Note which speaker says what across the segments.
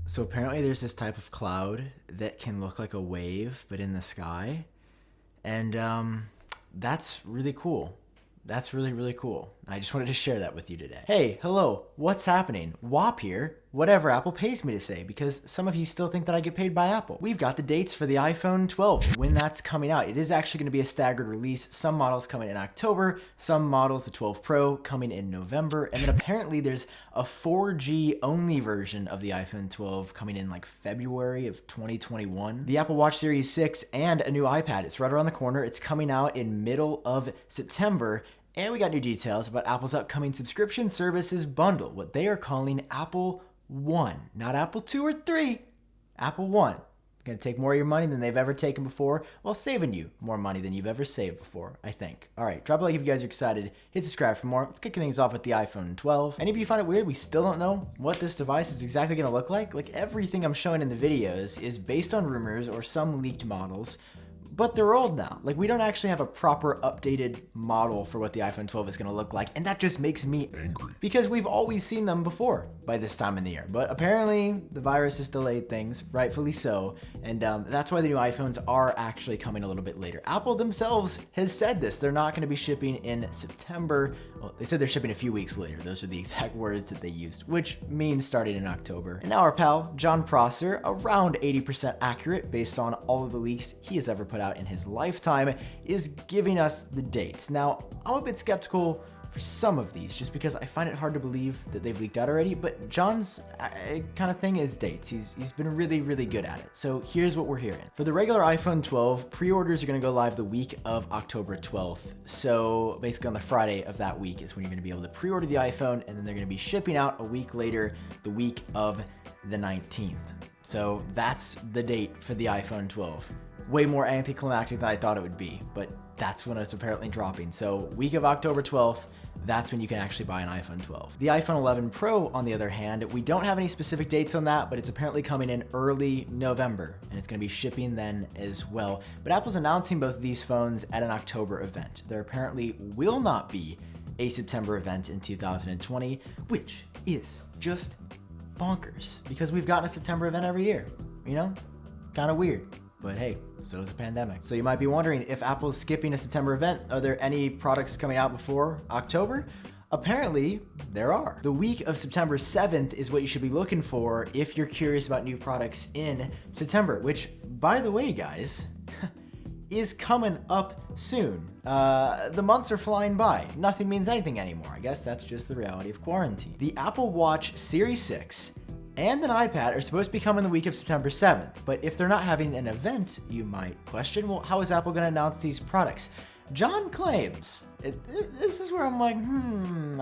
Speaker 1: So apparently there's this type of cloud that can look like a wave, but in the sky. And that's really cool. That's really, really cool. I just wanted to share that with you today. Hey, hello, what's happening? WAP here, whatever Apple pays me to say, because some of you still think that I get paid by Apple. We've got the dates for the iPhone 12, when that's coming out. It is actually gonna be a staggered release. Some models coming in October, some models, the 12 Pro, coming in November, and then apparently there's a 4G only version of the iPhone 12 coming in like February of 2021. The Apple Watch Series 6 and a new iPad. It's right around the corner. It's coming out in middle of September. And we got new details about Apple's upcoming subscription services bundle, what they are calling Apple One. Not Apple 2 or 3, Apple One. Going to take more of your money than they've ever taken before, while saving you more money than you've ever saved before, I think. All right, drop a like if you guys are excited. Hit subscribe for more. Let's kick things off with the iPhone 12. Any of you find it weird we still don't know what this device is exactly going to look like? Like, everything I'm showing in the videos is based on rumors or some leaked models, but they're old now. Like, we don't actually have a proper updated model for what the iPhone 12 is gonna look like, and that just makes me angry. Because we've always seen them before by this time in the year. But apparently, the virus has delayed things, rightfully so, and that's why the new iPhones are actually coming a little bit later. Apple themselves has said this. They're not gonna be shipping in September. Well, they said they're shipping a few weeks later. Those are the exact words that they used, which means starting in October. And now our pal, Jon Prosser, around 80% accurate based on all of the leaks he has ever put out in his lifetime, is giving us the dates. Now, I'm a bit skeptical for some of these just because I find it hard to believe that they've leaked out already, but Jon's kind of thing is dates. He's been really, really good at it. So here's what we're hearing. For the regular iPhone 12, pre-orders are gonna go live the week of October 12th. So basically on the Friday of that week is when you're gonna be able to pre-order the iPhone, and then they're gonna be shipping out a week later, the week of the 19th. So that's the date for the iPhone 12. Way more anticlimactic than I thought it would be, but that's when it's apparently dropping. So week of October 12th, that's when you can actually buy an iPhone 12. The iPhone 11 Pro, on the other hand, we don't have any specific dates on that, but it's apparently coming in early November, and it's gonna be shipping then as well. But Apple's announcing both of these phones at an October event. There apparently will not be a September event in 2020, which is just bonkers, because we've gotten a September event every year, you know? Kind of weird. But hey, so is a pandemic. So you might be wondering if Apple's skipping a September event, are there any products coming out before October? Apparently, there are. The week of September 7th is what you should be looking for if you're curious about new products in September, which, by the way, guys, is coming up soon. The months are flying by. Nothing means anything anymore. I guess that's just the reality of quarantine. The Apple Watch Series 6 and an iPad are supposed to be coming the week of September 7th, but if they're not having an event, you might question, well, how is Apple going to announce these products? Jon claims, this is where I'm like,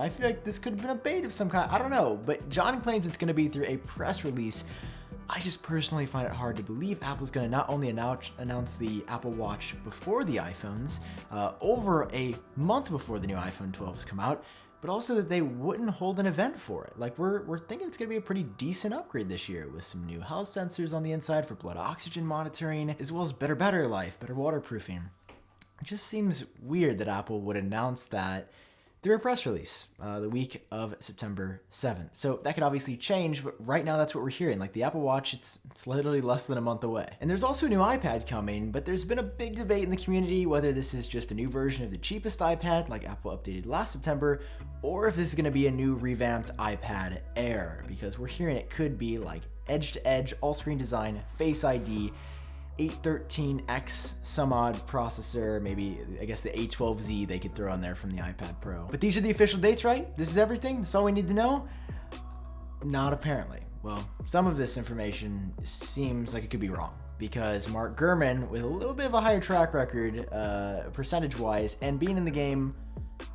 Speaker 1: I feel like this could have been a bait of some kind, I don't know, but Jon claims it's going to be through a press release. I just personally find it hard to believe Apple's going to not only announce the Apple Watch before the iPhones, over a month before the new iPhone 12s come out, but also that they wouldn't hold an event for it. Like, we're thinking it's gonna be a pretty decent upgrade this year with some new health sensors on the inside for blood oxygen monitoring, as well as better battery life, better waterproofing. It just seems weird that Apple would announce that through a press release the week of September 7th. So that could obviously change, but right now that's what we're hearing. Like the Apple Watch, it's literally less than a month away. And there's also a new iPad coming, but there's been a big debate in the community whether this is just a new version of the cheapest iPad like Apple updated last September, or if this is gonna be a new revamped iPad Air, because we're hearing it could be like edge-to-edge, all-screen design, Face ID, 813X some odd processor, maybe I guess the A12Z they could throw on there from the iPad Pro. But these are the official dates, right? This is everything? That's all we need to know? Not apparently. Well, some of this information seems like it could be wrong, because Mark Gurman, with a little bit of a higher track record percentage-wise, and being in the game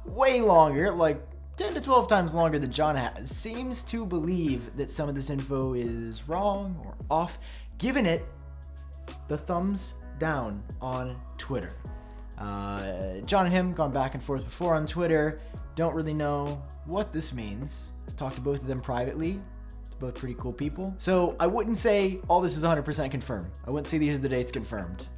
Speaker 1: way longer, like 10 to 12 times longer than Jon has, seems to believe that some of this info is wrong or off, giving it the thumbs down on Twitter. Jon and him gone back and forth before on Twitter. Don't really know what this means. I've talked to both of them privately. Both pretty cool people. So I wouldn't say all this is 100% confirmed. I wouldn't say these are the dates confirmed.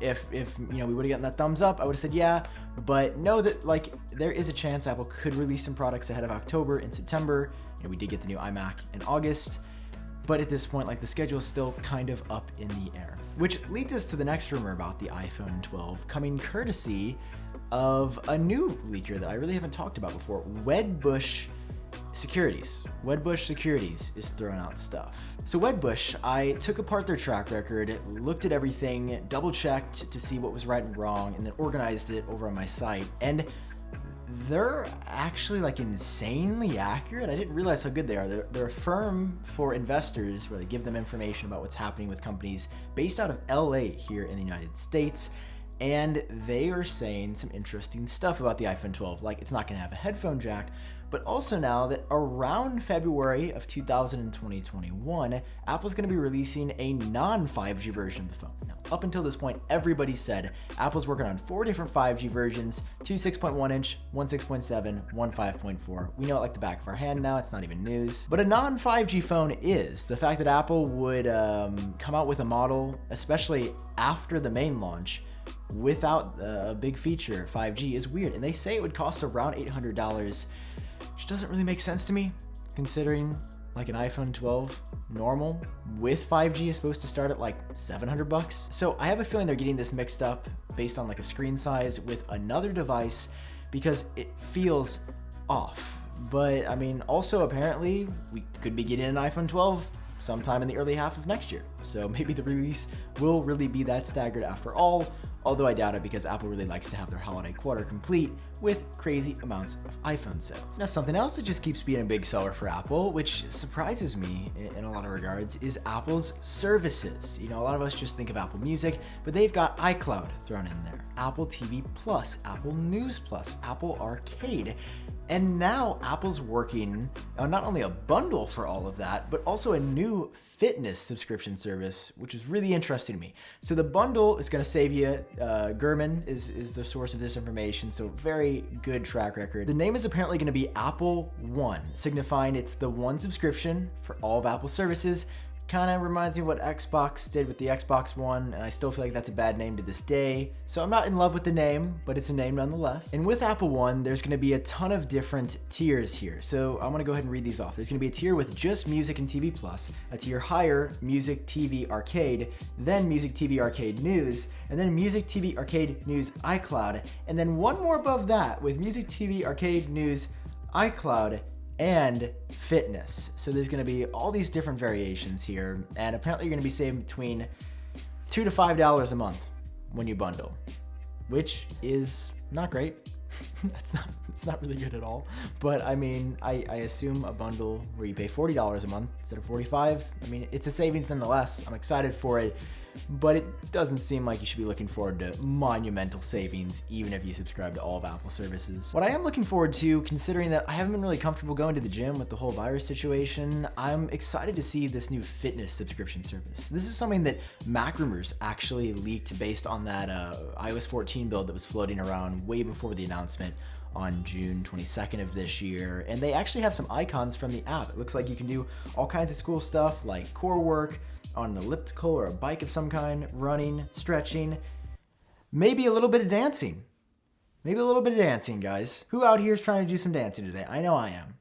Speaker 1: If you know, we would have gotten that thumbs up, I would have said yeah. But know that like there is a chance Apple could release some products ahead of October and September. You know, we did get the new iMac in August. but at this point, like, the schedule is still kind of up in the air. Which leads us to the next rumor about the iPhone 12, coming courtesy of a new leaker that I really haven't talked about before, Wedbush Securities. Wedbush Securities is throwing out stuff. So Wedbush, I took apart their track record, looked at everything, double-checked to see what was right and wrong, and then organized it over on my site. And they're actually like insanely accurate. I didn't realize how good they are. They're a firm for investors where they give them information about what's happening with companies based out of LA here in the United States. And they are saying some interesting stuff about the iPhone 12, like it's not going to have a headphone jack, but also now that around February of 2021, Apple's going to be releasing a non-5G version of the phone. Now, up until this point, everybody said Apple's working on 4 different 5G versions, 2 6.1 inch, 1 6.7, 1 5.4. We know it like the back of our hand now, it's not even news. But a non-5G phone is. The fact that Apple would come out with a model, especially after the main launch, without a big feature, 5G, is weird. And they say it would cost around $800, which doesn't really make sense to me, considering like an iPhone 12 normal with 5G is supposed to start at like $700. So I have a feeling they're getting this mixed up based on like a screen size with another device because it feels off. But I mean, also apparently we could be getting an iPhone 12 sometime in the early half of next year. So maybe the release will really be that staggered after all, although I doubt it because Apple really likes to have their holiday quarter complete with crazy amounts of iPhone sales. Now, something else that just keeps being a big seller for Apple, which surprises me in a lot of regards, is Apple's services. You know, a lot of us just think of Apple Music, but they've got iCloud thrown in there, Apple TV Plus, Apple News Plus, Apple Arcade. And now Apple's working on not only a bundle for all of that, but also a new fitness subscription service, which is really interesting to me. So the bundle is going to save you. Gurman is the source of this information, so very good track record. The name is apparently going to be Apple One, signifying it's the one subscription for all of Apple services. Kind of reminds me of what Xbox did with the Xbox One, and I still feel like that's a bad name to this day. So I'm not in love with the name, but it's a name nonetheless. And with Apple One, there's going to be a ton of different tiers here. So I'm going to go ahead and read these off. There's going to be a tier with just Music and TV Plus, a tier higher, Music, TV, Arcade, then Music, TV, Arcade News, and then Music, TV, Arcade, News, iCloud, and then one more above that with Music, TV, Arcade, News, iCloud, and fitness. So there's going to be all these different variations here, and apparently you're going to be saving between $2 to $5 a month when you bundle, which is not great. It's not really good at all. But I mean, I assume a bundle where you pay $40 a month instead of $45, I mean, it's a savings nonetheless. I'm excited for it, but it doesn't seem like you should be looking forward to monumental savings even if you subscribe to all of Apple services. What I am looking forward to, considering that I haven't been really comfortable going to the gym with the whole virus situation, I'm excited to see this new fitness subscription service. This is something that MacRumors actually leaked based on that iOS 14 build that was floating around way before the announcement on June 22nd of this year, and they actually have some icons from the app. It looks like you can do all kinds of cool stuff like core work, on an elliptical or a bike of some kind, running, stretching, maybe a little bit of dancing. Maybe a little bit of dancing, guys. Who out here is trying to do some dancing today? I know I am.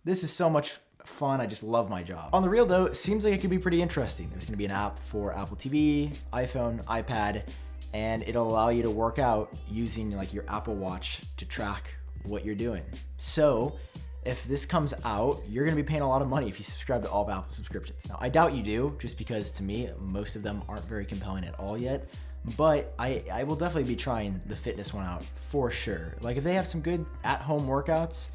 Speaker 1: This is so much fun. I just love my job. On the real though, it seems like it could be pretty interesting. There's going to be an app for Apple TV, iPhone, iPad, and it'll allow you to work out using like your Apple Watch to track what you're doing. So if this comes out, you're going to be paying a lot of money if you subscribe to all of Apple subscriptions. Now, I doubt you do, just because to me, most of them aren't very compelling at all yet. But I will definitely be trying the fitness one out for sure. Like if they have some good at-home workouts,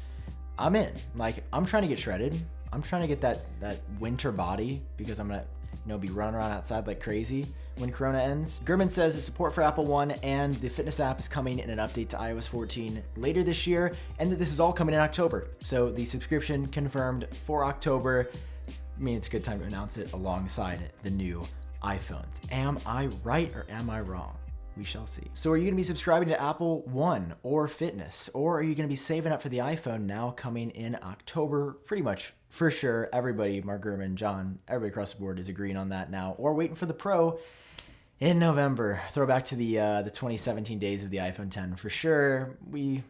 Speaker 1: I'm in. Like I'm trying to get shredded. I'm trying to get that winter body because I'm going to be running around outside like crazy when Corona ends. Gurman says that support for Apple One and the fitness app is coming in an update to iOS 14 later this year, and that this is all coming in October. So the subscription confirmed for October. I mean, it's a good time to announce it alongside the new iPhones. Am I right or am I wrong? We shall see. So are you gonna be subscribing to Apple One or Fitness? Or are you gonna be saving up for the iPhone now coming in October? Pretty much for sure, everybody, Mark Gurman, John, everybody across the board is agreeing on that now. Or waiting for the Pro in November. Throwback to the 2017 days of the iPhone 10 for sure. We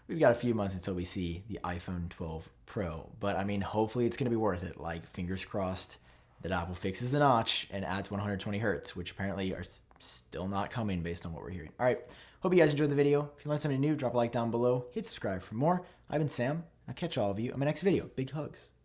Speaker 1: we've got a few months until we see the iPhone 12 Pro. But I mean, hopefully it's going to be worth it. Like, fingers crossed that Apple fixes the notch and adds 120 hertz, which apparently are still not coming based on what we're hearing. All right. Hope you guys enjoyed the video. If you learned something new, drop a like down below. Hit subscribe for more. I've been Sam. I'll catch all of you on my next video. Big hugs.